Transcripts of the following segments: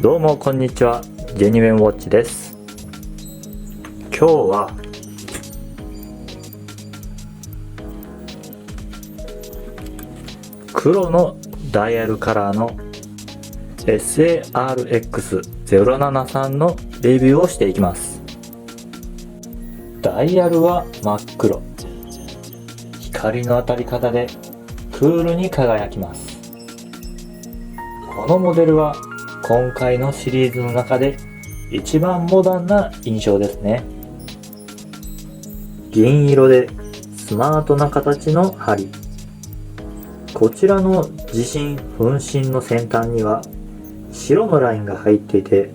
どうもこんにちは、ジェニュエンウォッチです。今日は黒のダイヤルカラーの SARX073 のレビューをしていきます。ダイヤルは真っ黒、光の当たり方でクールに輝きます。このモデルは今回のシリーズの中で一番モダンな印象ですね。銀色でスマートな形の針。こちらの自身分身の先端には白のラインが入っていて、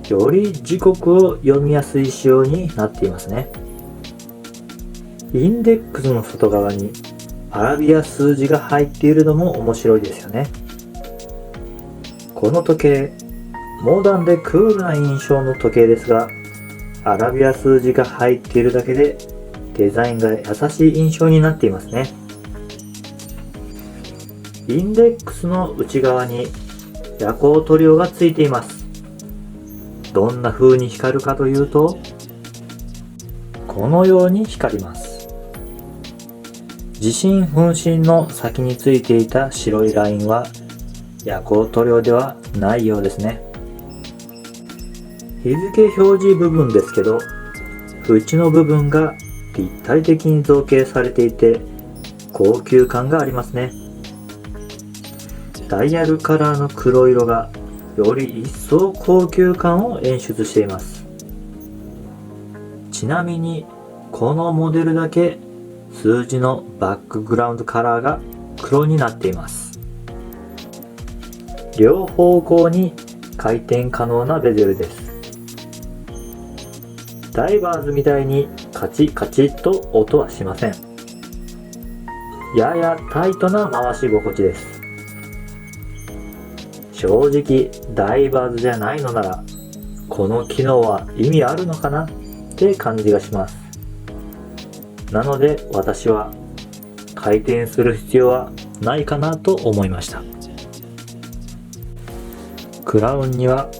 より時刻を読みやすい仕様になっていますね。インデックスの外側にアラビア数字が入っているのも面白いですよね。この時計、モダンでクールな印象の時計ですが、アラビア数字が入っているだけでデザインが優しい印象になっていますね。インデックスの内側に夜光塗料がついています。どんな風に光るかというと、このように光ります。自身分身の先についていた白いラインは夜光塗料ではないようですね。日付表示部分ですけど、縁の部分が立体的に造形されていて高級感がありますね。ダイヤルカラーの黒色がより一層高級感を演出しています。ちなみにこのモデルだけ数字のバックグラウンドカラーが黒になっています。両方向に回転可能なベゼルです。ダイバーズみたいにカチカチっと音はしません。ややタイトな回し心地です。正直ダイバーズじゃないのならこの機能は意味あるのかなって感じがします。なので私は回転する必要はないかなと思いました。クラウンには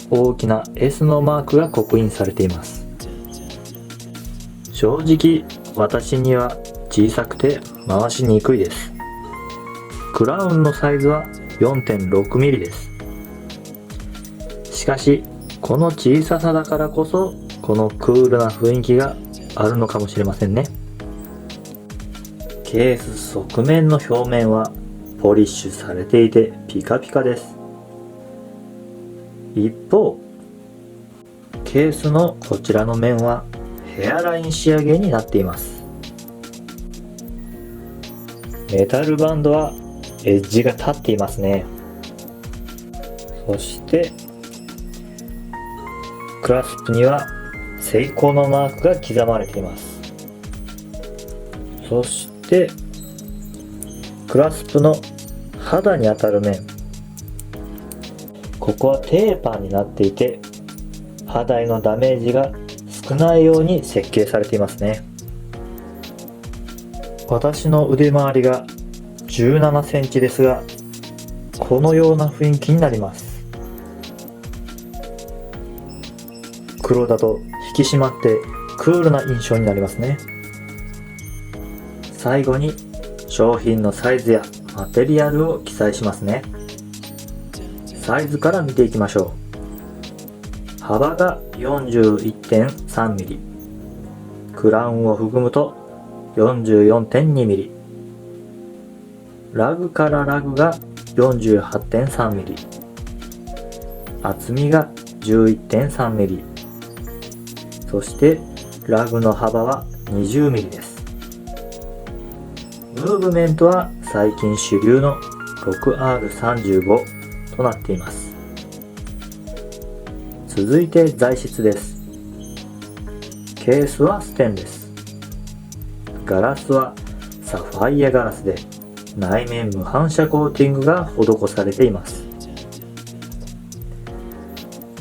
大きな S のマークが刻印されています。正直私には小さくて回しにくいです。クラウンのサイズは 4.6mm です。しかしこの小ささだからこそこのクールな雰囲気があるのかもしれませんね。ケース側面の表面はポリッシュされていてピカピカです。一方ケースのこちらの面はヘアライン仕上げになっています。メタルバンドはエッジが立っていますね。そしてクラスプにはセイコーのマークが刻まれています。そしてクラスプの肌に当たる面、ここはテーパーになっていて肌へのダメージが少ないように設計されていますね。私の腕周りが17センチですが、このような雰囲気になります。黒だと引き締まってクールな印象になりますね。最後に商品のサイズやマテリアルを記載しますね。サイズから見ていきましょう。幅が 41.3mm、 クラウンを含むと 44.2mm、 ラグからラグが 48.3mm、 厚みが 11.3mm、 そしてラグの幅は 20mm です。ムーブメントは最近主流の 6R35となっています。続いて材質です。ケースはステンレス、ガラスはサファイアガラスで内面無反射コーティングが施されています。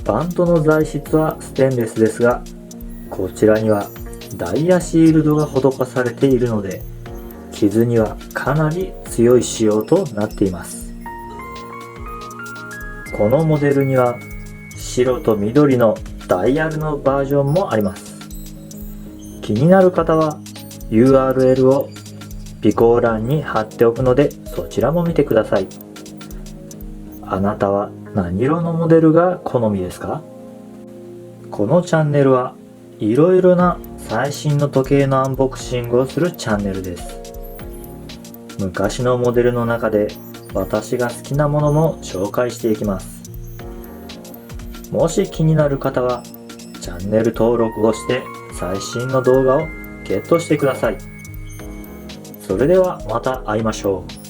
バンドの材質はステンレスですが、こちらにはダイヤシールドが施されているので傷にはかなり強い仕様となっています。このモデルには白と緑のダイヤルのバージョンもあります。気になる方は URL を備考欄に貼っておくので、そちらも見てください。あなたは何色のモデルが好みですか？このチャンネルはいろいろな最新の時計のアンボクシングをするチャンネルです。昔のモデルの中で私が好きなものも紹介していきます。もし気になる方はチャンネル登録をして最新の動画をゲットしてください。それではまた会いましょう。